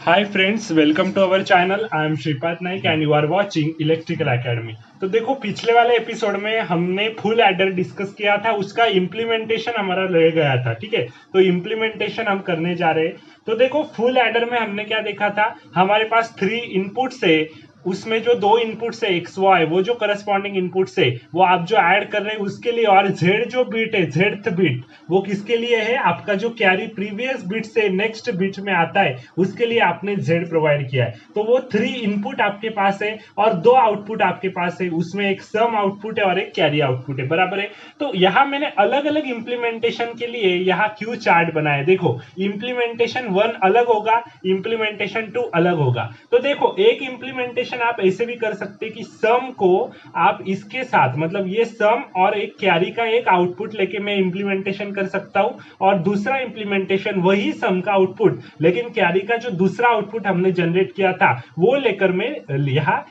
Hi friends, welcome to our channel. I am Shripad Naik and you are watching Electrical Academy. तो देखो, पिछले वाले episode में हमने फुल एडर डिस्कस किया था, उसका इम्प्लीमेंटेशन हमारा रह गया था। ठीक है, तो इम्प्लीमेंटेशन हम करने जा रहे हैं। तो देखो, फुल एडर में हमने क्या देखा था, हमारे पास 3 इनपुट्स है। उसमें जो 2 इनपुट्स है एक्स वाई, वो जो करस्पॉन्डिंग इनपुट्स है वो आप जो ऐड कर रहे हैं उसके लिए, और जेड जो बिट है, जेड बिट, वो किसके लिए है, आपका जो कैरी प्रीवियस बिट से नेक्स्ट बिट में आता है उसके लिए आपने जेड प्रोवाइड किया है। तो वो 3 इनपुट आपके पास है और 2 आउटपुट आपके पास है। उसमें एक सम आउटपुट है और एक कैरी आउटपुट है, बराबर है। तो यहां मैंने अलग अलग इंप्लीमेंटेशन के लिए यहाँ क्यू चार्ट बनाया। देखो, इंप्लीमेंटेशन 1 अलग होगा, इंप्लीमेंटेशन 2 अलग होगा। तो देखो, एक इंप्लीमेंटेशन आप ऐसे भी कर सकते हैं कि सम को आप इसके साथ, मतलब ये सम और एक कैरी का एक आउटपुट लेके मैं इंप्लीमेंटेशन कर सकता हूं, और दूसरा इंप्लीमेंटेशन वही सम का आउटपुट लेकिन कैरी का जो दूसरा आउटपुट हमने जनरेट किया था वो लेकर मैं यहाँ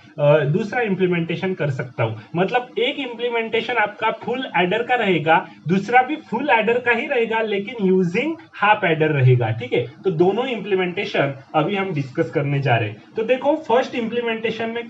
दूसरा इंप्लीमेंटेशन कर सकता हूं। मतलब एक इंप्लीमेंटेशन आपका फुल एडर का रहेगा, दूसरा भी फुल एडर का ही रहेगा लेकिन यूजिंग हाफ एडर रहेगा। ठीक है, तो दोनों इंप्लीमेंटेशन अभी हम डिस्कस करने जा रहे हैं। तो देखो, फर्स्ट इंप्लीमेंटेशन में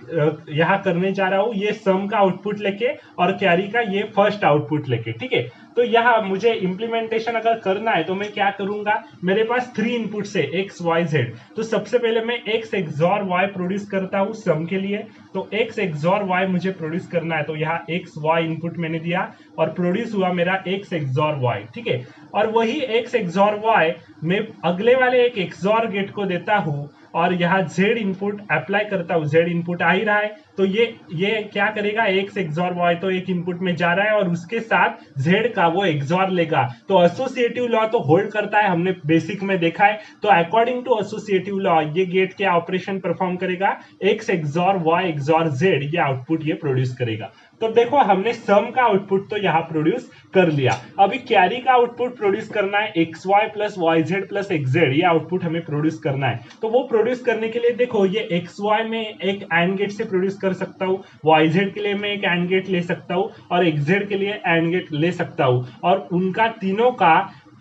यहाँ करने जा रहा हूं ये सम का आउटपुट लेके और कैरी का ये फर्स्ट आउटपुट लेके। ठीक है, तो यहाँ मुझे इंप्लीमेंटेशन अगर करना है तो मैं क्या करूंगा, मेरे पास 3 इनपुट्स है एक्स वाई जेड। तो सबसे पहले मैं एक्स एक्सॉर वाई प्रोड्यूस करता हूं सम के लिए। तो एक्स एक्सॉर वाई मुझे प्रोड्यूस करना है, तो यहाँ एक्स वाई इनपुट मैंने दिया और प्रोड्यूस हुआ मेरा एक्स एक्सॉर वाई। ठीक है, और वही एक्स एक्सॉर वाई मैं अगले वाले एक एक्सॉर गेट को देता हूं और यहाँ जेड इनपुट अप्लाई करता हूं। जेड इनपुट आ ही रहा है, तो ये क्या करेगा, एक्स एक्सॉर वाई तो एक इनपुट में जा रहा है और उसके साथ जेड का वो एक्सॉर लेगा। तो एसोसिएटिव लॉ तो होल्ड करता है, हमने बेसिक में देखा है। तो अकॉर्डिंग टू एसोसिएटिव लॉ ये गेट क्या ऑपरेशन परफॉर्म करेगा, x XOR Y XOR Z, ये आउटपुट ये प्रोड्यूस करेगा। तो देखो, हमने सम का आउटपुट तो यहाँ प्रोड्यूस कर लिया। अभी कैरी का आउटपुट प्रोड्यूस करना है, X Y plus Y Z plus X Z, ये आउटपुट हमें प्रोड्यूस करना है। तो वो प्रोड्यूस करने के लिए देखो, ये एक्स वाई में एक एंड गेट से प्रोड्यूस कर सकता हूँ, वाई जेड के लिए मैं एक एंड गेट ले सकता हूँ और एक्स जेड के लिए एंड गेट ले सकता हूँ, और उनका तीनों का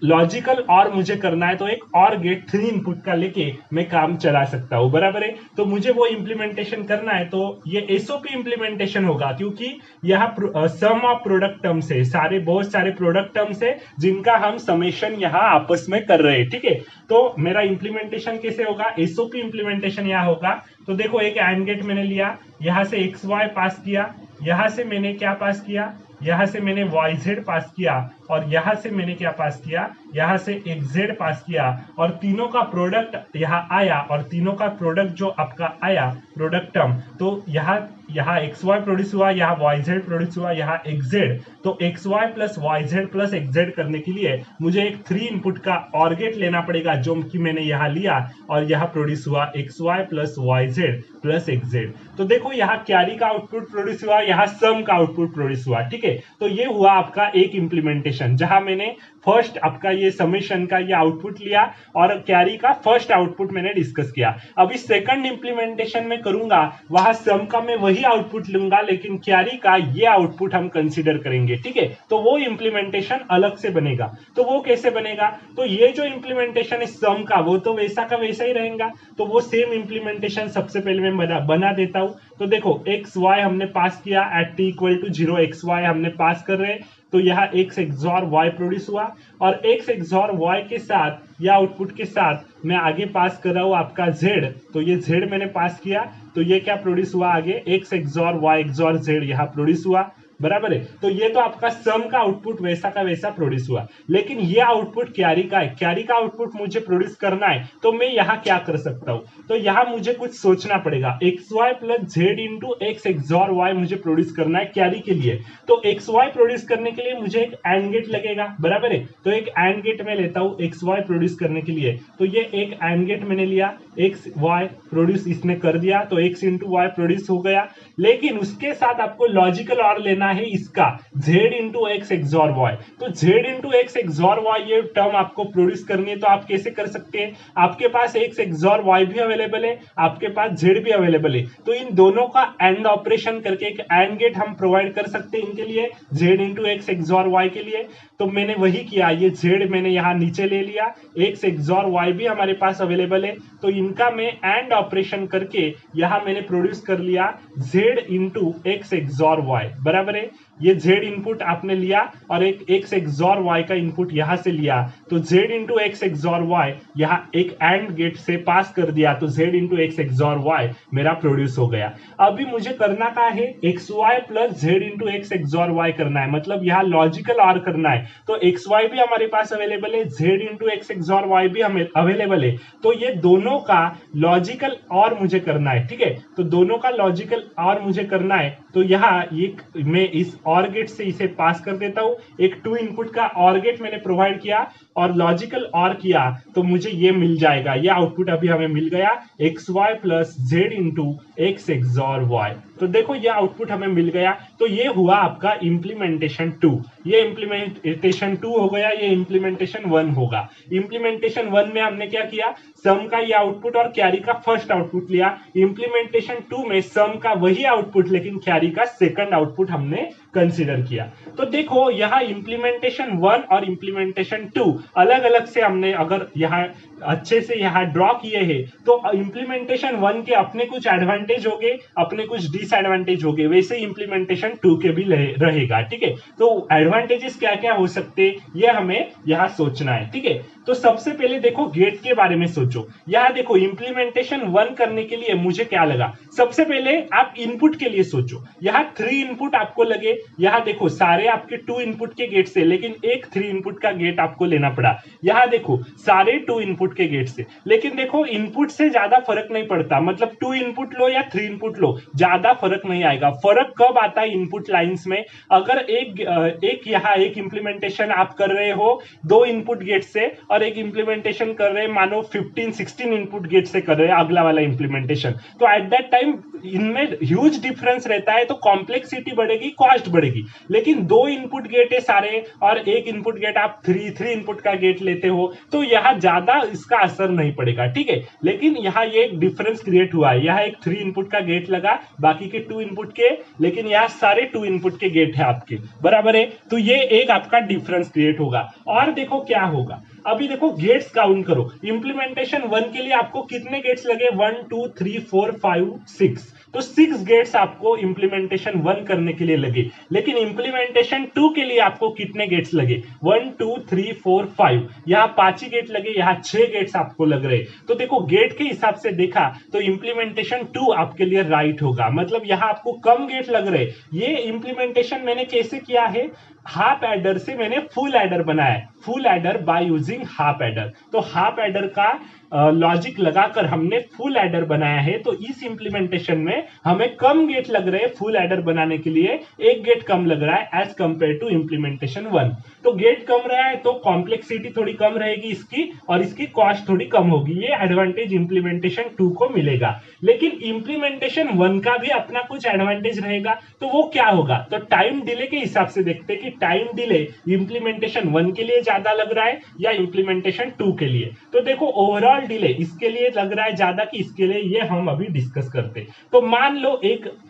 लॉजिकल और मुझे करना है तो एक और गेट 3 इनपुट का लेके मैं काम चला सकता हूं, बराबर है। तो मुझे वो इंप्लीमेंटेशन करना है, तो ये एसओपी इंप्लीमेंटेशन होगा, क्योंकि यहाँ सम ऑफ प्रोडक्ट टर्म्स है, सारे बहुत सारे प्रोडक्ट टर्म्स है जिनका हम समेशन यहाँ आपस में कर रहे हैं। ठीक है, तो मेरा इंप्लीमेंटेशन कैसे होगा, एसओपी इंप्लीमेंटेशन यहाँ होगा। तो देखो, एक एंड गेट मैंने लिया, यहां से एक्स वाई पास किया, यहां से मैंने क्या पास किया, यहां से मैंने वाई जेड पास किया, और यहां से मैंने क्या पास किया, यहां से एक्स जेड पास किया, और तीनों का प्रोडक्ट यहां आया, और तीनों का प्रोडक्ट जो आपका आया प्रोडक्ट टर्म, तो यहाँ एक्स वाई प्रोड्यूस हुआ, यहाँ वाई जेड प्रोड्यूस हुआ, यहाँ एक्स जेड। तो x Y plus Y Z plus X Z करने के लिए मुझे एक 3 इनपुट का और गेट लेना पड़ेगा, जो कि मैंने यहाँ लिया, और यहाँ प्रोड्यूस हुआ X Y plus Y Z plus X Z. तो देखो, यहाँ कैरी का आउटपुट प्रोड्यूस हुआ, यहाँ सम का आउटपुट प्रोड्यूस हुआ। ठीक है, तो ये हुआ आपका एक इंप्लीमेंटेशन, जहां मैंने फर्स्ट आपका ये समेशन का ये आउटपुट लिया और कैरी का फर्स्ट आउटपुट मैंने डिस्कस किया। अभी सेकंड इंप्लीमेंटेशन में करूंगा, वहां सम का मैं वही आउटपुट लूंगा लेकिन कैरी का ये आउटपुट हम कंसीडर करेंगे। ठीक है, तो वो इंप्लीमेंटेशन अलग से बनेगा। तो वो कैसे बनेगा, तो ये जो इंप्लीमेंटेशन है सम का, वो तो वैसा का वैसा ही रहेगा। तो वो सेम इंप्लीमेंटेशन सबसे पहले मैं बना देता हूं। तो देखो, एक्स वाई हमने पास किया at T equal to 0, X Y हमने पास कर रहे हैं, तो यहाँ एक्स एक्सॉर वाई प्रोड्यूस हुआ, और एक्स एक्सॉर वाई के साथ या आउटपुट के साथ मैं आगे पास कर रहा हूँ आपका जेड। तो ये जेड मैंने पास किया, तो ये क्या प्रोड्यूस हुआ, आगे X XOR Y XOR Z यहाँ प्रोड्यूस हुआ, बराबर है। तो ये तो आपका सम का आउटपुट वैसा का वैसा प्रोड्यूस हुआ, लेकिन ये आउटपुट कैरी का है। कैरी का आउटपुट मुझे प्रोड्यूस करना है, तो मैं यहाँ क्या कर सकता हूँ, तो यहाँ मुझे कुछ सोचना पड़ेगा। X Y plus z into x XOR y मुझे प्रोड्यूस करना है कैरी के लिए। तो एक्स वाई प्रोड्यूस करने के लिए मुझे एक एंड गेट लगेगा, बराबर है। तो एक एंड गेट में लेता हूँ एक्स वाई प्रोड्यूस करने के लिए, तो ये एक एंड गेट मैंने लिया, एक्स वाई प्रोड्यूस इसने कर दिया, तो एक्स इंटू वाई प्रोड्यूस हो गया। लेकिन उसके साथ आपको लॉजिकल और लेना है इसका z into x XOR y. तो z into x XOR y ये टर्म आपको प्रोड्यूस करनी है, तो आप कैसे कर सकते हैं, आपके पास एक्स एक्सॉर वाई भी अवेलेबल है, आपके पास z भी अवेलेबल है, तो इन दोनों का एंड ऑपरेशन करके एक एंड गेट हम प्रोवाइड कर सकते हैं इनके लिए, z into x XOR y के लिए। तो मैंने वही किया, ये z मैंने यहाँ नीचे ले लिया, x एक्सॉर y भी हमारे पास अवेलेबल है, तो इनका मैं एंड ऑपरेशन करके यहाँ मैंने प्रोड्यूस कर लिया z into x XOR y, बराबर है। ये z इनपुट आपने लिया और एक x एक्सॉर y का इनपुट यहाँ से लिया, तो z into x XOR y यहाँ एक एंड गेट से पास कर दिया, तो z into x XOR y मेरा प्रोड्यूस हो गया। अभी मुझे करना क्या है, xy plus z into x XOR y करना है, मतलब यहाँ लॉजिकल और करना है। तो xy भी हमारे पास अवेलेबल है, z into x XOR y भी हमें अवेलेबल है, तो ये दोनों का लॉजिकल और मुझे करना है, ठीक है। तो दोनों का लॉजिकल और मुझे करना है, तो यहाँ एक मैं इस और गेट से इसे पास कर देता हूं, एक 2 इनपुट का और गेट मैंने प्रोवाइड किया और लॉजिकल और किया, तो मुझे ये मिल जाएगा, ये आउटपुट अभी हमें मिल गया xy plus z into x XOR y। तो देखो ये आउटपुट हमें मिल गया, तो ये हुआ आपका इंप्लीमेंटेशन 2। ये इंप्लीमेंटेशन 2 हो गया, ये इंप्लीमेंटेशन 1 होगा। इंप्लीमेंटेशन 1 में हमने क्या किया, सम का ये आउटपुट और कैरी का फर्स्ट आउटपुट लिया। इंप्लीमेंटेशन 2 में सम का वही आउटपुट लेकिन कैरी का सेकंड आउटपुट हमने कंसीडर किया। तो देखो यहाँ इंप्लीमेंटेशन 1 और इंप्लीमेंटेशन 2 अलग अलग से हमने अगर यहाँ अच्छे से यहाँ ड्रॉ किए हैं, तो इंप्लीमेंटेशन 1 के अपने कुछ एडवांटेज हो गए, अपने कुछ डिसएडवांटेज हो गए, वैसे इंप्लीमेंटेशन 2 के भी रहेगा, ठीक है। तो एडवांटेजेस क्या क्या हो सकते हैं ये हमें यहाँ सोचना है, ठीक है। तो सबसे पहले देखो गेट के बारे में सोचो। यहाँ देखो इंप्लीमेंटेशन 1 करने के लिए मुझे क्या लगा, सबसे पहले आप इनपुट के लिए सोचो। यहाँ 3 इनपुट आपको लगे, यहाँ देखो सारे आपके 2 इनपुट के गेट से, लेकिन एक 3 इनपुट का गेट आपको लेना पड़ा। यहाँ देखो सारे 2 इनपुट के गेट से, लेकिन देखो इनपुट से ज्यादा फर्क नहीं पड़ता, मतलब 2 इनपुट लो या 3 इनपुट लो, ज्यादा फर्क नहीं आएगा। फर्क कब आता है इनपुट लाइंस में, अगर एक यहाँ एक इंप्लीमेंटेशन आप कर रहे हो 2 इनपुट गेट से और एक इंप्लीमेंटेशन कर रहे हैं मानो 15-16 इनपुट गेट से कर रहे हैं अगला वाला इंप्लीमेंटेशन, तो एट दैट टाइम इनमें ह्यूज डिफरेंस रहता है, तो कॉम्प्लेक्सिटी बढ़ेगी, कॉस्ट बढ़ेगी। लेकिन 2 इनपुट गेट है सारे और एक इनपुट गेट आप 3 इनपुट का गेट लेते हो, तो यहाँ ज्यादा इसका असर नहीं पड़ेगा, ठीक है। लेकिन यहाँ ये एक डिफरेंस क्रिएट हुआ है, यहाँ एक 3 इनपुट का गेट लगा बाकी के 2 इनपुट के, लेकिन यहाँ सारे 2 इनपुट के गेट है आपके, बराबर है। तो ये एक आपका डिफरेंस क्रिएट होगा। और देखो क्या होगा, अभी देखो गेट्स काउंट करो। इंप्लीमेंटेशन 1 के लिए आपको कितने गेट्स लगे, 1 2 3 4 5 6, तो 6 गेट्स आपको इंप्लीमेंटेशन 1 करने के लिए लगे। लेकिन इंप्लीमेंटेशन 2 के लिए आपको कितने गेट्स लगे, 1 2 3 4 5, यहाँ 5 ही गेट लगे, यहाँ 6 गेट्स आपको लग रहे। तो देखो गेट के हिसाब से देखा तो इंप्लीमेंटेशन 2 आपके लिए राइट होगा, मतलब यहाँ आपको कम गेट लग रहे। ये इंप्लीमेंटेशन मैंने कैसे किया है, हाफ एडर से मैंने फुल एडर बनाया है, full adder by using half adder. तो हाफ एडर का लॉजिक लगाकर हमने फुल एडर बनाया है, तो इस इंप्लीमेंटेशन में हमें कम गेट लग रहे हैं फुल एडर बनाने के लिए, एक गेट कम लग रहा है एज कंपेयर टू इंप्लीमेंटेशन 1। तो गेट कम रहा है तो कॉम्प्लेक्सिटी थोड़ी कम रहेगी इसकी और इसकी कॉस्ट थोड़ी कम होगी, ये एडवांटेज इंप्लीमेंटेशन 2 को मिलेगा। लेकिन इंप्लीमेंटेशन 1 का भी अपना कुछ एडवांटेज रहेगा, तो वो क्या होगा, तो टाइम डिले के हिसाब से देखते हैं कि टाइम डिले इंप्लीमेंटेशन 1 के लिए ज्यादा लग रहा है या इंप्लीमेंटेशन 2 के लिए। तो देखो ओवरऑल डिले इसके लिए लग रहा है ज्यादा कि इसके लिए, ये हम अभी डिस्कस करते। तो मान लो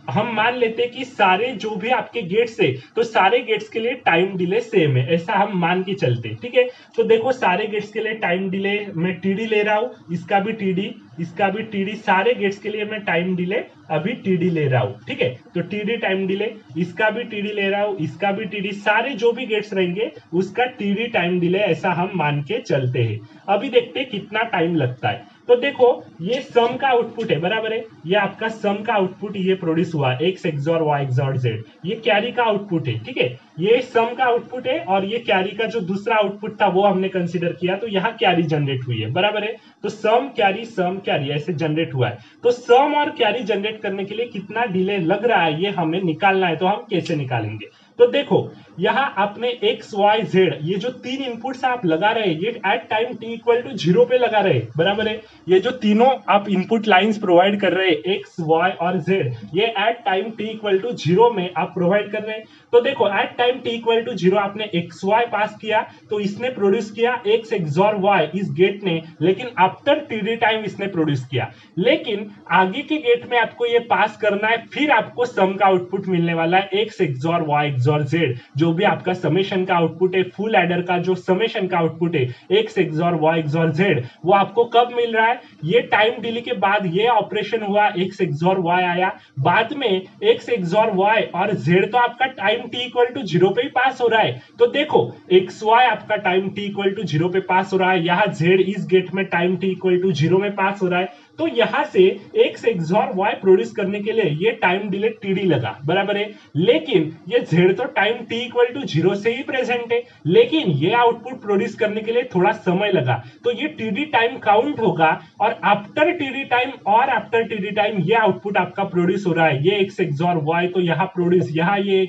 हम मान लेते कि सारे जो भी आपके गेट्स है, तो सारे गेट्स के लिए टाइम डिले सेम है, ऐसा हम मान के चलते, ठीक है। तो देखो सारे गेट्स के लिए टाइम डिले मैं टीडी ले रहा हूं, इसका भी टीडी, इसका भी टीडी, सारे गेट्स के लिए मैं टाइम डिले अभी टीडी ले रहा हूं, ठीक है। तो टीडी टाइम डिले, इसका भी टीडी ले रहा हूं, इसका भी टीडी, सारे जो भी गेट्स रहेंगे उसका टीडी टाइम डिले, ऐसा हम मान के चलते हैं। अभी देखते हैं कितना टाइम लगता है। तो देखो ये सम का आउटपुट है, बराबर है, ये आपका सम का आउटपुट ये प्रोड्यूस हुआ x XOR y XOR z, ये कैरी का आउटपुट है, ठीक है। ये सम का आउटपुट है और ये कैरी का जो दूसरा आउटपुट था वो हमने कंसीडर किया, तो यहाँ कैरी जनरेट हुई है, बराबर है। तो सम कैरी ऐसे जनरेट हुआ है। तो सम और कैरी जनरेट करने के लिए कितना डिले लग रहा है ये हमें निकालना है। तो हम कैसे निकालेंगे? तो देखो यहां आपने एक्स वाई जेड ये जो तीन इनपुट्स आप लगा रहे हैं ये at time t equal to 0 पे लगा रहे हैं, बराबर है। ये जो तीनों आप इनपुट लाइंस प्रोवाइड कर रहे हैं एक्स वाई और जेड, ये at time t equal to 0 में आप प्रोवाइड कर रहे हैं। तो देखो at time t equal to 0 आपने एक्स वाई पास किया तो इसने प्रोड्यूस किया एक्स एक्सॉर वाई इस गेट ने, लेकिन आफ्टर टीडी टाइम इसने प्रोड्यूस किया। लेकिन आगे के गेट में आपको ये पास करना है, फिर आपको सम का आउटपुट मिलने वाला है x XOR Y XOR z, जो भी आपका समेशन का आउटपुट है, फुल एडर का जो समेशन का आउटपुट है x XOR Y XOR z, वो आपको कब मिल रहा है? ये टाइम डिले के बाद ये ऑपरेशन हुआ, एक्स एक्सॉर वाई आया, बाद में एक्स एक्सॉर वाई और जेड तो आपका टाइम टी इक्वल टू 0 पे ही पास हो रहा है। तो देखो एक्स वाई आपका टाइम टी इक्वल टू 0 पे पास हो रहा है, यहाँ जेड इस गेट में टाइम टी इक्वल टू 0 में पास हो रहा है। तो यहां से एक्स एक्सॉर वाई प्रोड्यूस करने के लिए ये टाइम डिले टीडी लगा, बराबर है। लेकिन ये जेड तो टाइम टी इक्वल टू 0 से ही प्रेजेंट है, लेकिन ये आउटपुट प्रोड्यूस करने के लिए थोड़ा समय लगा, तो ये टीडी टाइम काउंट होगा और आफ्टर टीडी टाइम और आफ्टर टीडी टाइम ये आउटपुट आपका प्रोड्यूस हो रहा है, ये एक्स एक्सॉर वाई तो यहाँ प्रोड्यूस, यहाँ ये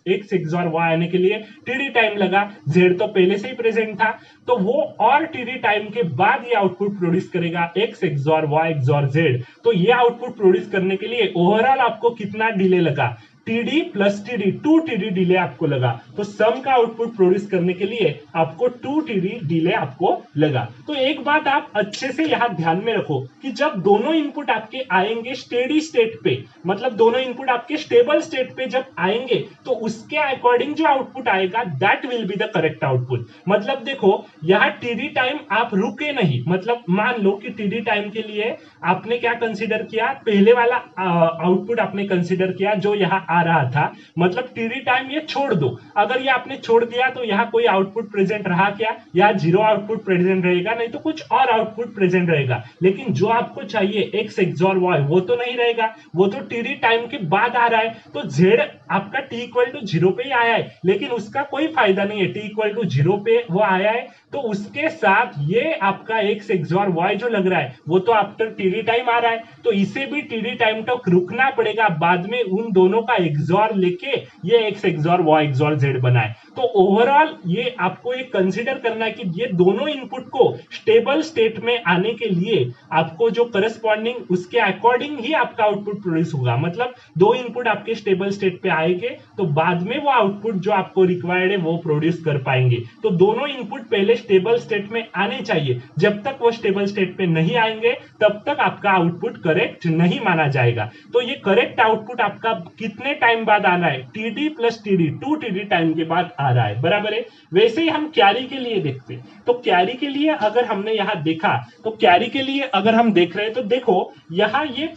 एक्स एक्सॉर वाई आने के लिए टीडी टाइम लगा, जेड तो पहले से ही प्रेजेंट था, तो वो और टीडी टाइम के बाद ये आउटपुट प्रोड्यूस करेगा x XOR Y XOR z. तो ये आउटपुट प्रोड्यूस करने के लिए ओवरऑल आपको कितना डिले लगा? TD plus TD 2 TD delay आपको लगा। तो सम का आउटपुट प्रोड्यूस करने के लिए आपको 2 टीडी डिले आपको लगा। तो एक बात आप अच्छे से यहां ध्यान में रखो कि जब दोनों इनपुट आपके आएंगे स्टेडी स्टेट पे, मतलब दोनों इनपुट आपके स्टेबल स्टेट पे जब आएंगे तो उसके अकॉर्डिंग जो आउटपुट आएगा that will be the correct output. मतलब देखो यहां टीडी टाइम आप रुके नहीं, मतलब मान लो कि टीडी टाइम के लिए आपने क्या कंसीडर किया, पहले वाला आउटपुट आपने कंसीडर किया जो यहां आ रहा था, मतलब टीडी टाइम ये छोड़ दो। अगर ये आपने छोड़ दिया तो यहाँ कोई आउटपुट प्रेजेंट रहा क्या? यहाँ 0 आउटपुट प्रेजेंट रहेगा, नहीं तो कुछ और आउटपुट प्रेजेंट रहेगा। लेकिन जो आपको चाहिए एक्स एक्सॉर वाई वो तो नहीं रहेगा, वो तो टीडी टाइम के बाद आ रहा है। तो जेड आपका टी इक्वल टू 0 पे ही आया है, लेकिन उसका कोई फायदा नहीं है, टी इक्वल टू 0 पे वो आया है, तो उसके साथ ये आपका एक्स एक्सॉर वाई जो लग रहा है वो तो आफ्टर टीडी टाइम आ रहा है, तो इसे भी टीडी टाइम तक रुकना पड़ेगा, बाद में उन दोनों का एक्सॉर लेके ये x XOR Y XOR z बनाए। तो ओवरऑल ये आपको एक कंसीडर करना है कि ये दोनों इनपुट को स्टेबल स्टेट में आने के लिए आपको जो करस्पॉन्डिंग उसके अकॉर्डिंग ही आपका आउटपुट प्रोड्यूस होगा। मतलब दो इनपुट आपके स्टेबल स्टेट पे आएंगे तो बाद में वो आउटपुट जो आपको रिक्वायर्ड है वो प्रोड्यूस कर पाएंगे। तो दोनों इनपुट पहले स्टेबल स्टेट में आने चाहिए, जब तक वो स्टेबल स्टेट पे नहीं आएंगे तब तक आपका आउटपुट करेक्ट नहीं माना जाएगा। तो ये करेक्ट आउटपुट आपका कितने टाइम बाद आना है? TD plus TD 2 TD time के बाद आ रहा है, बराबर है। वैसे ही हम कैरी के लिए देखते हैं, तो कैरी के लिए अगर हमने यहां देखा तो कैरी के लिए अगर हम देख रहे हैं तो देखो यहां ये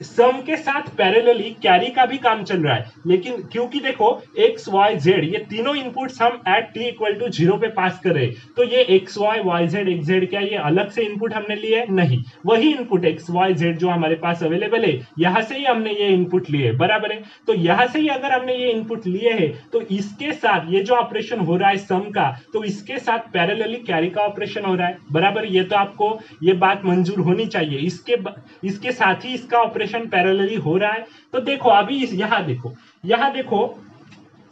सम के साथ पैरेलली कैरी का भी काम चल रहा है, लेकिन क्योंकि देखो एक्स वाई जेड ये तीनों इनपुट्स हम एट टी इक्वल टू 0 पे पास कर रहे हैं, तो ये x y y z x z क्या ये अलग से इनपुट हमने लिए? नहीं, वही इनपुट एक्स वाई जेड जो हमारे पास अवेलेबल है यहां से ही हमने ये इनपुट लिए, बराबर है। तो यहां से ही अगर हमने ये इनपुट लिए है तो इसके साथ ये जो ऑपरेशन हो रहा है सम का, तो इसके साथ पैरेलली कैरी का ऑपरेशन हो रहा है, बराबर। ये तो आपको ये बात मंजूर होनी चाहिए, इसके साथ ही इसका ऑपरेशन पैरेलली हो रहा है। तो देखो अभी यहां देखो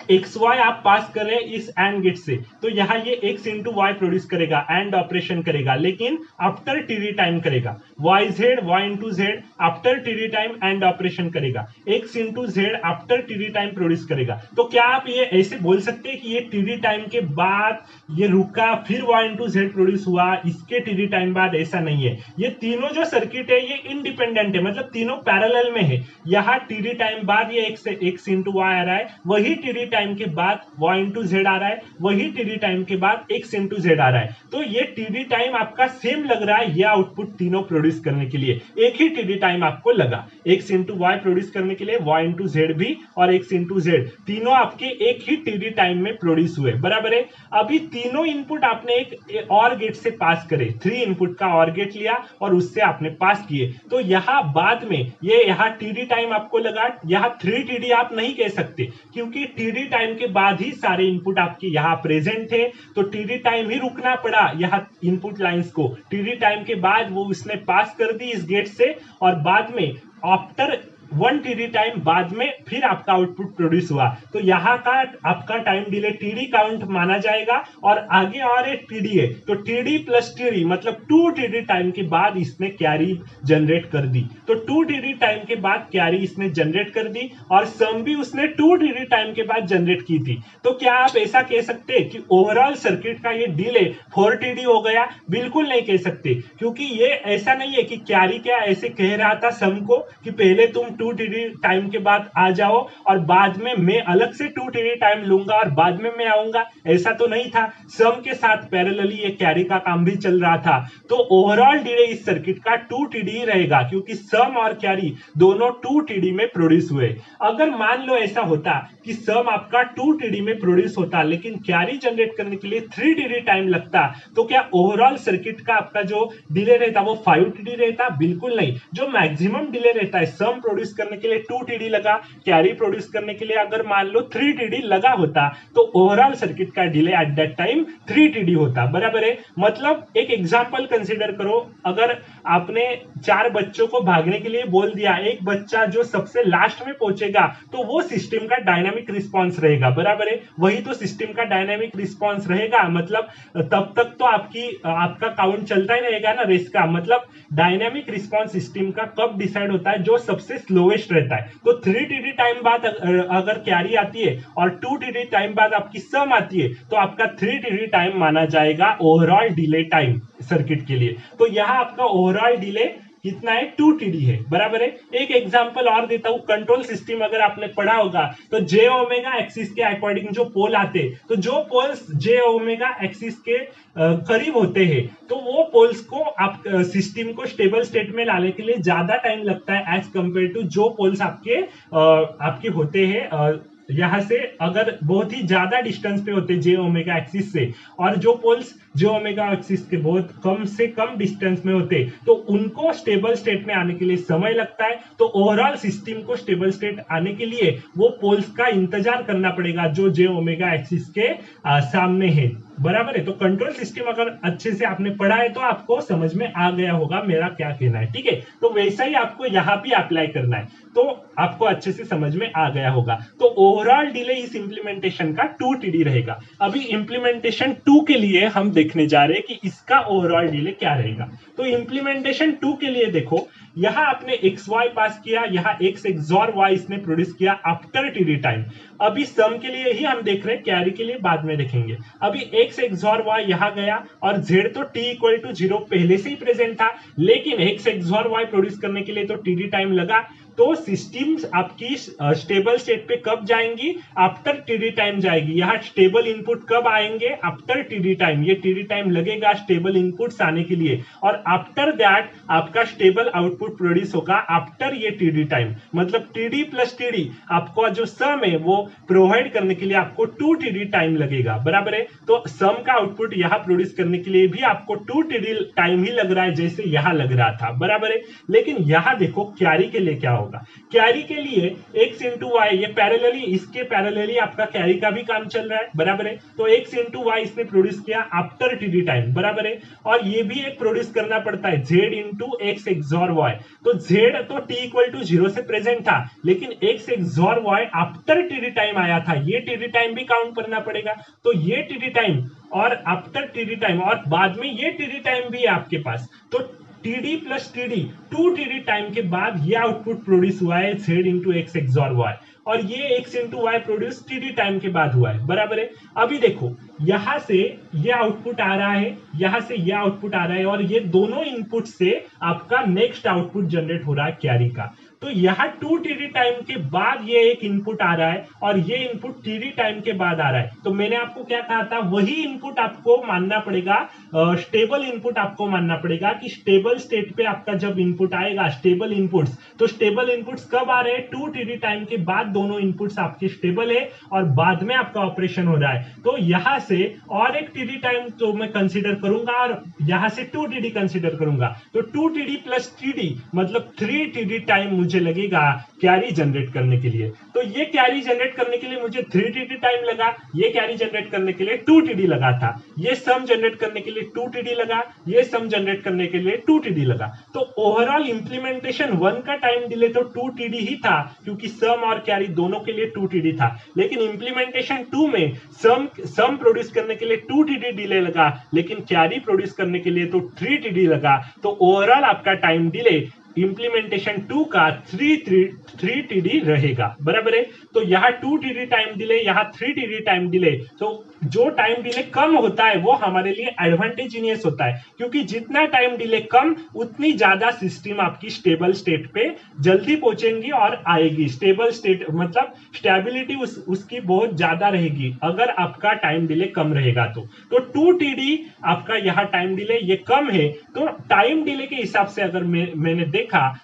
एक्स वाई आप पास कर रहे हैं इस एंड गेट से, तो यहां ये एक्स इंटू वाई प्रोड्यूस करेगा, एंड ऑपरेशन करेगा, लेकिन आफ्टर टीडी टाइम करेगा। Y into z after TD time and operation करेगा, x into z after TD time produce करेगा। तो क्या आप ये ऐसे बोल सकते हैं कि ये टीडी टाइम के बाद ये रुका फिर वाई इंटू जेड प्रोड्यूस हुआ इसके टीडी टाइम बाद? ऐसा नहीं है। ये तीनों जो सर्किट है ये इंडिपेंडेंट है, मतलब तीनों पैरेलल में है। यहाँ टीडी टाइम बाद ये एक्स इंटू वाई आ रहा है, वही टीडी टाइम के बाद y इंटू जेड आ रहा है, वही टीडी टाइम के बाद x इंटू जेड आ रहा है। तो ये टीडी टाइम आपका सेम लग रहा है, ये आउटपुट तीनों प्रोड्यूस करने के लिए एक ही टीडी टाइम आपको लगा। x इंटू वाई प्रोड्यूस करने के लिए y इंटू जेड भी और x इंटू जेड तीनों आपके एक ही टीडी टाइम में प्रोड्यूस हुए, बराबर है। अभी तीनों इनपुट आपने एक और गेट से पास करे, 3 इनपुट का और गेट लिया और उससे आपने पास किए, तो यहां बाद में ये यहां टीडी टाइम आपको लगा, यहां 3 टीडी आप नहीं कह सकते, क्योंकि टीडी टाइम के बाद ही सारे इनपुट आपके यहाँ प्रेजेंट थे, तो टीडी टाइम ही रुकना पड़ा यहाँ इनपुट लाइंस को। टीडी टाइम के बाद वो उसने पास कर दी इस गेट से, और बाद में आफ्टर 1 टीडी टाइम बाद में फिर आपका आउटपुट प्रोड्यूस हुआ। तो यहाँ का आपका टाइम डिले टीडी काउंट माना जाएगा, और आगे और एक टीडी है, तो टीडी प्लस टीडी मतलब 2 टीडी टाइम के बाद इसने कैरी जनरेट कर दी। तो 2 टीडी टाइम के बाद कैरी इसने जनरेट कर दी, और सम भी उसने 2 टीडी टाइम के बाद जनरेट की थी। तो क्या आप ऐसा कह सकते हैं कि ओवरऑल सर्किट का ये डिले 4 टीडी हो गया? बिल्कुल नहीं कह सकते, क्योंकि ये ऐसा नहीं है कि कैरी क्या ऐसे कह रहा था सम को कि पहले तुम 2 टीडी टाइम के बाद आ जाओ और बाद में मैं अलग से 2 टीडी टाइम लूंगा और बाद में मैं आऊंगा, ऐसा तो नहीं था। सम के साथ पैरेलली ये कैरी का काम भी चल रहा था। तो ओवरऑल डिले इस सर्किट का 2 टीडी रहेगा, क्योंकि सम और कैरी दोनों 2 टीडी में प्रोड्यूस हुए। अगर मान लो ऐसा होता कि सम आपका 2 टीडी में प्रोड्यूस होता लेकिन कैरी जनरेट करने के लिए 3 टीडी टाइम लगता, तो क्या ओवरऑल सर्किट का आपका जो डिले रहता वो 5 टीडी रहता? बिल्कुल नहीं। जो मैक्सिमम डिले रहता है, सम प्रोड्यूस करने के लिए 2 टीडी लगा, कैरी प्रोड्यूस करने के लिए अगर मान लो 3 टीडी लगा होता, तो ओवरऑल सर्किट का delay at that time 3 TD होता। बराबर है? मतलब एक एग्जांपल कंसीडर करो, अगर आपने 4 बच्चों को भागने के लिए बोल दिया, एक बच्चा जो सबसे लास्ट में पहुंचेगा तो वो सिस्टम का डायनामिक रिस्पांस रहेगा। बराबर है? वही तो सिस्टम का डायनामिक रिस्पांस रहेगा, मतलब तब तक तो आपका काउंट चलता ही रहेगा ना रेस का। मतलब डायनामिक रिस्पांस सिस्टम का कब डिसाइड होता है? जो सबसे स्लोएस्ट रहता है। तो 3 टीडी टाइम बाद अगर कैरी आती है और 2 टीडी टाइम बाद आपकी सम आती है, तो आपका 3 टीडी टाइम माना जाएगा ओवरऑल डिले टाइम सर्किट के लिए। तो यहाँ आपका ओवरऑल डिले कितना है? 2 टीडी है। बराबर है? एक एग्जांपल और देता हूं। कंट्रोल सिस्टम अगर आपने पढ़ा होगा तो जे ओमेगा एक्सिस के अकॉर्डिंग जो पोल आते, तो जो पोल्स जे ओमेगा एक्सिस के करीब होते हैं, तो वो पोल्स को आप सिस्टम को स्टेबल स्टेट में लाने के लिए ज्यादा टाइम लगता है एज कंपेयर टू जो पोल्स आपके होते हैं यहां से अगर बहुत ही ज्यादा डिस्टेंस पे होते जे ओमेगा एक्सिस से, और जो पोल्स जे ओमेगा एक्सिस के बहुत कम से कम डिस्टेंस में होते, तो उनको स्टेबल स्टेट में आने के लिए समय लगता है। तो ओवरऑल सिस्टम को स्टेबल स्टेट आने के लिए वो पोल्स का इंतजार करना पड़ेगा जो जे ओमेगा एक्सिस के सामने है। बराबर है? तो कंट्रोल सिस्टम अगर अच्छे से आपने पढ़ा है तो आपको समझ में आ गया होगा मेरा क्या कहना है। ठीक है? तो वैसा ही आपको यहाँ भी अप्लाई करना है, तो आपको अच्छे से समझ में आ गया होगा। तो ओवरऑल डिले इस इंप्लीमेंटेशन का 2 टीडी रहेगा। अभी इंप्लीमेंटेशन 2 के लिए हम देखने जा रहे हैं कि इसका ओवरऑल डिले क्या रहेगा। तो इंप्लीमेंटेशन 2 के लिए देखो, यहां आपने XY पास किया, यहां X XOR Y इसने प्रोड्यूस किया आफ्टर टीडी टाइम। अभी सम के लिए ही हम देख रहे हैं, कैरी के लिए बाद में देखेंगे। अभी X XOR Y यहां गया और Z तो T इक्वल टू 0 पहले से ही प्रेजेंट था, लेकिन X XOR Y प्रोड्यूस करने के लिए तो टीडी टाइम लगा। तो सिस्टम आपकी स्टेबल स्टेट पे कब जाएंगी? आफ्टर टीडी टाइम जाएगी। यहाँ स्टेबल इनपुट कब आएंगे? After TD time. ये टीडी टाइम लगेगा स्टेबल इनपुट्स आने के लिए, और आफ्टर दैट आपका स्टेबल आउटपुट प्रोड्यूस होगा आफ्टर ये टीडी टाइम। मतलब टीडी प्लस टीडी आपको जो सम है वो प्रोवाइड करने के लिए आपको 2 टीडी टाइम लगेगा। बराबर है? तो सम का आउटपुट यहाँ प्रोड्यूस करने के लिए भी आपको 2 टीडी टाइम ही लग रहा है, जैसे यहाँ लग रहा था। बराबर है? लेकिन यहाँ देखो कैरी के लिए क्या होगा। कैरी के लिए X इंटू Y, ये पैरेलली, इसके पैरेलली आपका कैरी का भी काम चल रहा है। बराबर है? तो X इंटू Y इसने प्रोड्यूस किया आफ्टर टीडी टाइम। बराबर है? और ये भी एक प्रोड्यूस करना पड़ता है Z into X XOR Y। तो Z तो T इक्वल टू 0 से प्रेजेंट था, लेकिन X XOR Y after TD time आया था, ये टीडी टाइम भी काउंट करना पड़ेगा। तो ये टीडी टाइम और आफ्टर टीडी टाइम और बाद में ये टीडी टाइम भी है आपके पास। तो TD plus TD 2 TD time के बाद ये आउटपुट प्रोड्यूस हुआ है Z into X XOR Y, और ये X into Y produce TD time के बाद हुआ है। बराबर है? अभी देखो यहां से ये आउटपुट आ रहा है, यहां से ये आउटपुट आ रहा है, और ये दोनों इनपुट से आपका नेक्स्ट आउटपुट जनरेट हो रहा है कैरी का। तो यहाँ 2 टीडी टाइम के बाद ये एक इनपुट आ रहा है, और ये इनपुट टीडी टाइम के बाद आ रहा है। तो मैंने आपको क्या कहा था, वही इनपुट आपको मानना पड़ेगा, स्टेबल इनपुट आपको मानना पड़ेगा कि स्टेबल स्टेट पे आपका जब इनपुट आएगा, स्टेबल इनपुट्स, तो स्टेबल इनपुट्स कब आ रहे हैं? 2 टीडी टाइम के बाद दोनों इनपुट्स आपके स्टेबल है और बाद में आपका ऑपरेशन हो रहा है, तो यहां से और एक टीडी टाइम तो मैं कंसीडर करूंगा और यहां से 2 टीडी कंसीडर करूंगा। तो 2 टीडी प्लस टीडी मतलब 3 टीडी टाइम मुझे लगेगा कैरी जनरेट करने के लिए। तो ये कैरी जनरेट करने के लिए मुझे 3 टीडी टाइम लगा, ये कैरी जनरेट करने के लिए 2 टीडी लगा था, ये सम जनरेट करने के लिए 2 टीडी लगा, ये सम जनरेट करने के लिए 2 टीडी लगा। तो ओवरऑल इंप्लीमेंटेशन 1 का टाइम डिले तो 2 टीडी ही था, क्योंकि सम और कैरी दोनों के लिए 2 टीडी था। लेकिन इंप्लीमेंटेशन 2 में सम प्रोड्यूस करने के लिए 2 टीडी डिले लगा, लेकिन कैरी प्रोड्यूस करने के लिए तो 3 टीडी लगा। तो ओवरऑल आपका टाइम डिले इंप्लीमेंटेशन 2 का 3 टीडी रहेगा, बराबर है। तो यहाँ 2 टीडी टाइम डिले, यहाँ 3 टीडी टाइम डिले। तो जो टाइम डिले कम होता है वो हमारे लिए एडवांटेजियस होता है, क्योंकि जितना टाइम डिले कम उतनी ज्यादा सिस्टम आपकी स्टेबल स्टेट पे जल्दी पहुंचेंगी और आएगी। स्टेबल स्टेट मतलब स्टेबिलिटी उसकी बहुत ज्यादा रहेगी अगर आपका टाइम डिले कम रहेगा। तो 2 टीडी आपका यहाँ टाइम डिले ये कम है, तो टाइम डिले के हिसाब से अगर मैंने देखा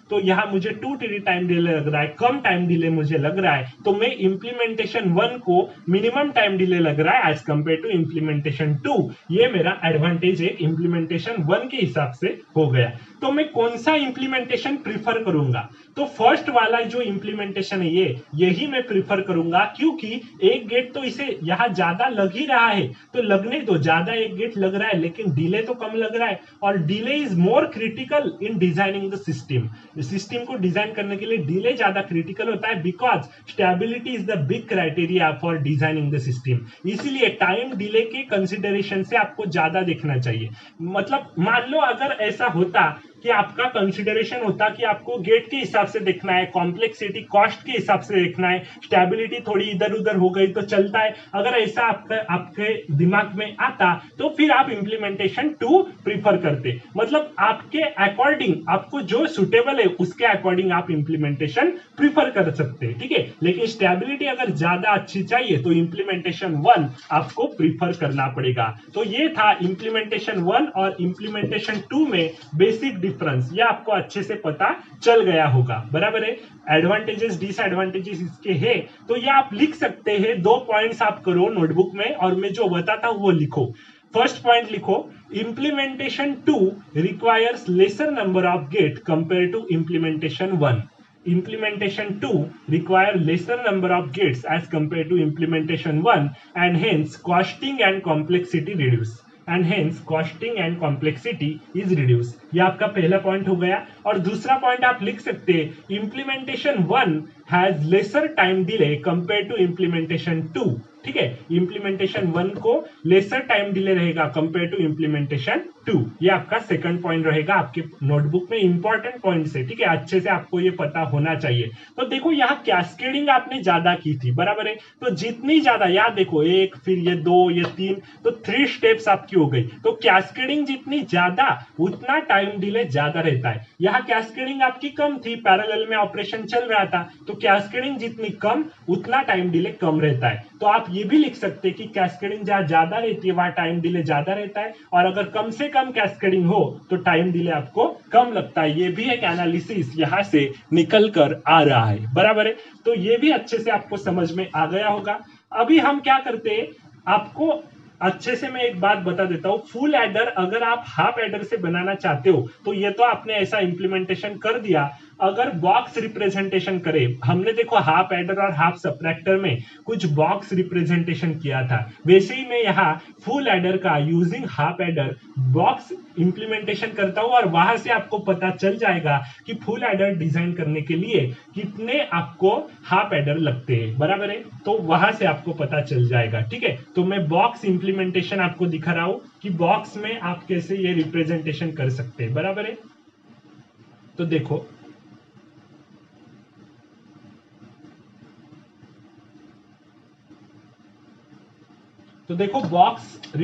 तो यहाँ मुझे 2 टीडी टाइम डिले लग रहा है, कम टाइम डिले मुझे लग रहा है, तो मैं इंप्लीमेंटेशन 1 को मिनिमम टाइम डिले लग रहा है एज कंपेयर टू इंप्लीमेंटेशन 2। ये मेरा एडवांटेज है इंप्लीमेंटेशन 1 के हिसाब से हो गया। तो मैं कौन सा इंप्लीमेंटेशन प्रीफर करूंगा? तो फर्स्ट वाला जो इंप्लीमेंटेशन है यही मैं प्रीफर करूंगा, क्योंकि एक गेट तो इसे यहां ज्यादा लग ही रहा है, तो लगने दो, ज्यादा एक गेट लग रहा है लेकिन डिले तो कम लग रहा है, और delay is more critical in designing the system को डिजाइन करने के लिए डिले ज्यादा क्रिटिकल होता है, because stability is the big criteria for designing the system. इसीलिए टाइम डिले के कंसिडरेशन से आपको ज्यादा देखना चाहिए। मतलब मान लो अगर ऐसा होता कि आपका कंसिडरेशन होता कि आपको गेट के हिसाब से देखना है, कॉम्प्लेक्सिटी कॉस्ट के हिसाब से देखना है, स्टेबिलिटी थोड़ी इधर उधर हो गई तो चलता है, अगर ऐसा आपके दिमाग में आता तो फिर आप इंप्लीमेंटेशन 2 प्रीफर करते। मतलब आपके अकॉर्डिंग, आपको जो सुटेबल है उसके अकॉर्डिंग आप इंप्लीमेंटेशन प्रीफर कर सकते हैं, ठीक है। लेकिन स्टेबिलिटी अगर ज्यादा अच्छी चाहिए तो इंप्लीमेंटेशन 1 आपको प्रीफर करना पड़ेगा। तो ये था इंप्लीमेंटेशन 1 और इंप्लीमेंटेशन 2 में बेसिक डिफरेंस, ये आपको अच्छे से पता चल गया होगा, बराबर है। एडवांटेजेस डिसएडवांटेजेस इसके हैं, तो ये आप लिख सकते हैं। 2 पॉइंट्स आप करो नोटबुक में और मैं जो बताता हूं वो लिखो। फर्स्ट पॉइंट लिखो, implementation 2 requires lesser number of gate compare to implementation 1। Implementation 2 require lesser number of gates as compared to implementation 1 and hence costing and complexity reduce. And hence costing and complexity is reduced. ये आपका पहला point हो गया। और दूसरा point आप लिख सकते हैं, implementation 1 has lesser time delay compared to implementation 2। ठीक है, इंप्लीमेंटेशन 1 को लेसर टाइम डिले रहेगा कंपेयर टू इंप्लीमेंटेशन 2। ये आपका सेकंड पॉइंट रहेगा, आपके नोटबुक में इंपॉर्टेंट पॉइंट है, ठीक है, अच्छे से आपको ये पता होना चाहिए। तो देखो यहाँ कैस्केडिंग आपने ज्यादा की थी, बराबर है। तो जितनी ज्यादा, याद देखो 1 फिर ये 2 ये 3, तो 3 स्टेप्स आपकी हो गई। तो कैस्केडिंग जितनी ज्यादा उतना टाइम डिले ज्यादा रहता है। यहाँ कैस्केडिंग आपकी कम थी, पैरेलल में ऑपरेशन चल रहा था, तो कैस्केडिंग जितनी कम उतना टाइम डिले कम रहता है। तो आप ये भी लिख सकते हैं कि कैस्केडिंग जहां ज्यादा रहती है वहां टाइम डिले ज्यादा रहता है, और अगर कम से कम कैस्केडिंग हो तो टाइम डिले आपको कम लगता है। ये भी एक एनालिसिस यहां से निकल कर आ रहा है, बराबर है। तो ये भी अच्छे से आपको समझ में आ गया होगा। अभी हम क्या करते हैं, आपको अच्छे से मैं एक बात बता देता हूं। फुल एडर अगर आप हाफ एडर से बनाना चाहते हो तो ये तो आपने ऐसा इंप्लीमेंटेशन कर दिया। अगर बॉक्स रिप्रेजेंटेशन करे, हमने देखो हाफ एडर और हाफ सबट्रैक्टर में कुछ बॉक्स रिप्रेजेंटेशन किया था, वैसे ही मैं यहाँ फुल एडर का using half adder box implementation करता हूं, और वहां से आपको पता चल जाएगा कि फुल एडर डिजाइन करने के लिए कितने आपको हाफ एडर लगते हैं, बराबर है। तो वहां से आपको पता चल जाएगा, ठीक है। तो मैं बॉक्स इंप्लीमेंटेशन आपको दिखा रहा हूं कि बॉक्स में आप कैसे ये रिप्रेजेंटेशन कर सकते हैं, बराबर है। तो देखो, बॉक्स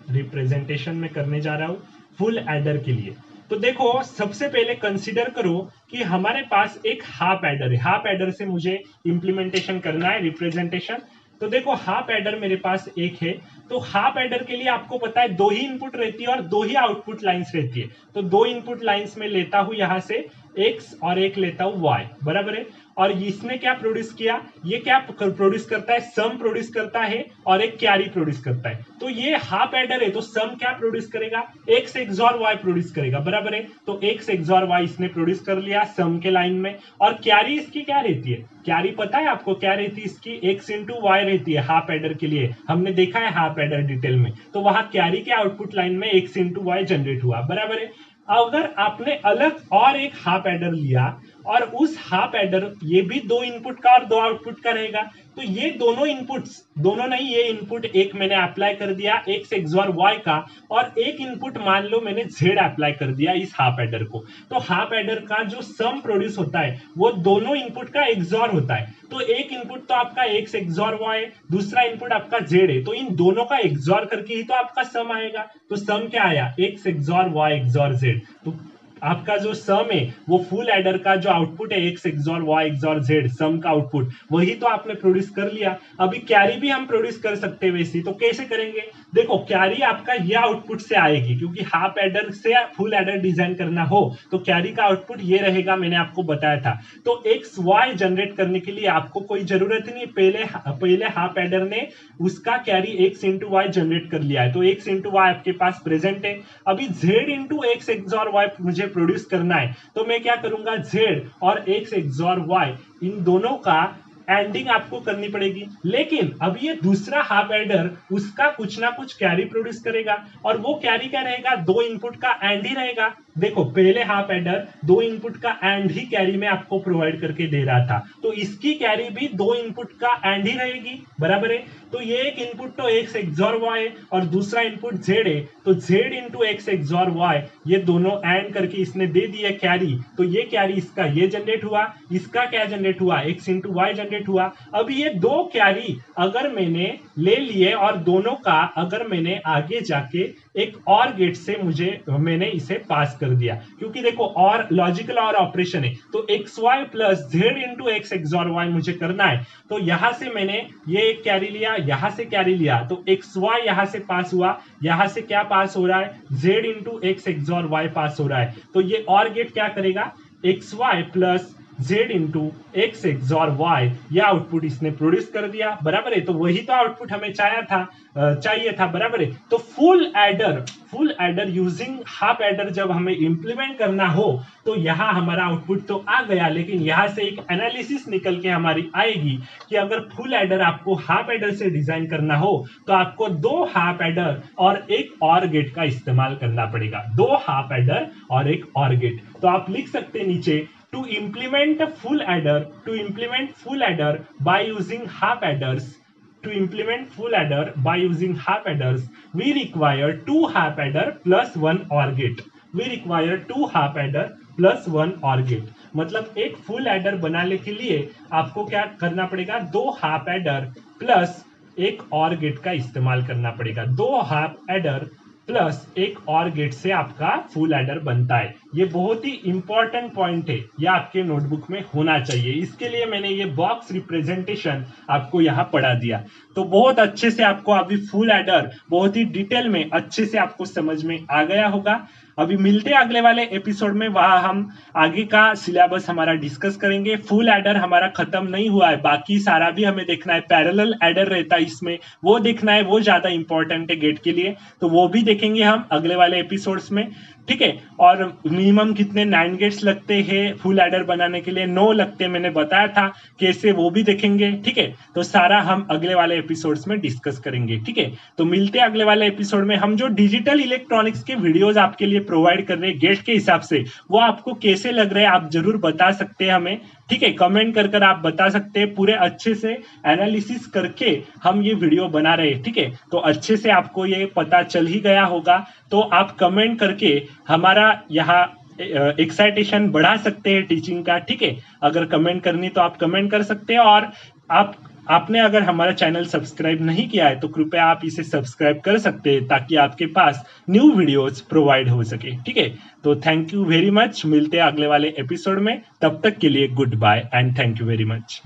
रिप्रेजेंटेशन में करने जा रहा हूं फुल एडर के लिए। तो देखो, सबसे पहले कंसीडर करो कि हमारे पास एक हाफ एडर है। हाफ एडर से मुझे इंप्लीमेंटेशन करना है, रिप्रेजेंटेशन। तो देखो, हाफ एडर मेरे पास एक है। तो हाफ एडर के लिए आपको पता है 2 ही इनपुट रहती है और 2 ही आउटपुट लाइंस रहती है। तो 2 इनपुट लाइंस में लेता हूं यहां से, एक्स और एक लेता हूं वाई, बराबर है। और इसने क्या प्रोड्यूस किया, ये क्या प्रोड्यूस करता है, सम प्रोड्यूस करता है और एक कैरी प्रोड्यूस करता है। तो ये हाफ एडर है, तो सम क्या प्रोड्यूस करेगा, एक्स एक्सॉर वाई प्रोड्यूस करेगा, बराबर है। तो एक्स एक्सॉर वाई इसने प्रोड्यूस कर लिया सम के लाइन में। और कैरी इसकी क्या रहती है, कैरी पता है आपको क्या रहती है इसकी, एक्स इंटू वाई रहती है हाफ एडर के लिए, हमने देखा है हाफ एडर डिटेल में। तो वहां कैरी के आउटपुट लाइन में एक्स इंटू वाई जनरेट हुआ, बराबर है। अगर आपने अलग और एक हाफ एडर लिया और उस हाफ एडर, ये भी 2 इनपुट का और 2 आउटपुट का रहेगा, तो ये दोनों इनपुट्स, दोनों नहीं, ये इनपुट एक मैंने अप्लाई कर दिया एक्स एक्सॉर वाई का, और एक इनपुट मान लो मैंने जेड अप्लाई कर दिया इस हाफ एडर को। तो हाफ एडर का जो सम प्रोड्यूस होता है वो दोनों इनपुट का एक्सॉर होता है। तो एक इनपुट तो आपका एक्स एक्सॉर वाई, दूसरा इनपुट आपका जेड है, तो इन दोनों का एक्सॉर करके ही तो आपका सम आएगा। तो सम क्या आया, x XOR Y XOR z. तो आपका जो सम है वो फुल एडर का जो आउटपुट है x XOR Y XOR z, sum का आउटपुट, वही तो आपने प्रोड्यूस कर लिया। अभी कैरी भी हम प्रोड्यूस कर सकते हैं वैसे, तो कैसे करेंगे, देखो कैरी आपका ये आउटपुट से आएगी, क्योंकि हाफ एडर से फुल एडर डिजाइन करना हो तो कैरी का आउटपुट ये रहेगा, मैंने आपको बताया था। तो एक्स वाई जनरेट करने के लिए आपको कोई जरूरत नहीं, पहले हाफ एडर ने उसका carry x into y generate कर लिया है, तो एक्स इंटू वाई आपके पास प्रेजेंट है। अभी z into x XOR y मुझे प्रोड्यूस करना है, तो मैं क्या करूंगा, जेड और एक्स एक्सॉर वाई इन दोनों का एंडिंग आपको करनी पड़ेगी। लेकिन अब ये दूसरा हाफ एडर उसका कुछ ना कुछ कैरी प्रोड्यूस करेगा, और वो कैरी क्या रहेगा, 2 इनपुट का एंड ही रहेगा। देखो पहले हाफ एडर 2 इनपुट का एंड ही कैरी में आपको प्रोवाइड करके दे रहा था, तो इसकी कैरी भी 2 इनपुट का एंड ही रहेगी, बराबर है। तो ये एक इनपुट तो एक्स एक्सॉर वाई और दूसरा इनपुट जेड है, तो z into x XOR y, ये दोनों एंड करके इसने दे दिया कैरी। तो ये कैरी इसका ये जनरेट हुआ, इसका क्या जनरेट हुआ, एक्स इंटू वाई जनरेट हुआ। अब ये 2 कैरी अगर मैंने ले लिए और दोनों का अगर मैंने आगे जाके एक और गेट से मैंने इसे पास कर दिया, क्योंकि देखो और लॉजिकल और ऑपरेशन है, तो x Y plus z into x XOR y मुझे करना है। तो यहां से मैंने ये एक कैरी लिया, यहां से कैरी लिया, तो एक्स वाई यहां से पास हुआ, यहां से क्या पास हो रहा है, z into x XOR y pass हो रहा है। तो ये और गेट क्या करेगा, x Y plus z into x XOR y, ये आउटपुट इसने प्रोड्यूस कर दिया, बराबर है। तो वही तो आउटपुट हमें चाहिए था, बराबर है। तो full adder using half adder जब हमें इंप्लीमेंट करना हो तो यहाँ हमारा आउटपुट तो आ गया, लेकिन यहाँ से एक एनालिसिस निकल के हमारी आएगी कि अगर फुल एडर आपको हाफ एडर से डिजाइन करना हो तो आपको 2 हाफ एडर और एक और गेट का इस्तेमाल करना पड़ेगा, 2 हाफ एडर और एक और गेट। तो आप लिख सकते हैं नीचे, to implement full adder by using half adders, we require 2 half adder plus 1 OR gate, मतलब एक फुल एडर बनाने के लिए आपको क्या करना पड़ेगा, 2 हाफ एडर प्लस एक और गेट का इस्तेमाल करना पड़ेगा। 2 हाफ एडर प्लस एक और गेट से आपका फुल एडर बनता है। ये बहुत ही इंपॉर्टेंट पॉइंट है, ये आपके नोटबुक में होना चाहिए, इसके लिए मैंने ये बॉक्स रिप्रेजेंटेशन आपको यहाँ पढ़ा दिया। तो बहुत अच्छे से आपको अभी फुल एडर बहुत ही डिटेल में अच्छे से आपको समझ में आ गया होगा। अभी मिलते हैं अगले वाले एपिसोड में, वहां हम आगे का सिलेबस हमारा डिस्कस करेंगे। फुल एडर हमारा खत्म नहीं हुआ है, बाकी सारा भी हमें देखना है। पैरेलल एडर रहता है इसमें, वो देखना है, वो ज्यादा इंपॉर्टेंट है गेट के लिए, तो वो भी देखेंगे हम अगले वाले एपिसोड्स में, ठीक है। और मिनिमम कितने 9 गेट्स लगते हैं फुल एडर बनाने के लिए, 9 लगते, मैंने बताया था कैसे, वो भी देखेंगे, ठीक है। तो सारा हम अगले वाले एपिसोड्स में डिस्कस करेंगे, ठीक है। तो मिलते हैं अगले वाले एपिसोड में। हम जो डिजिटल इलेक्ट्रॉनिक्स के वीडियोस आपके लिए प्रोवाइड कर रहे हैं गेट के हिसाब से, वो आपको कैसे लग रहे हैं आप जरूर बता सकते हैं हमें, ठीक है। कमेंट कर आप बता सकते हैं, पूरे अच्छे से एनालिसिस करके हम ये वीडियो बना रहे हैं, ठीक है। तो अच्छे से आपको ये पता चल ही गया होगा, तो आप कमेंट करके हमारा यहाँ एक्साइटेशन बढ़ा सकते हैं टीचिंग का, ठीक है। अगर कमेंट करनी तो आप कमेंट कर सकते हैं, और आपने अगर हमारा चैनल सब्सक्राइब नहीं किया है तो कृपया आप इसे सब्सक्राइब कर सकते हैं, ताकि आपके पास न्यू वीडियोस प्रोवाइड हो सके, ठीक है। तो थैंक यू वेरी मच, मिलते हैं अगले वाले एपिसोड में, तब तक के लिए good bye and thank you very much.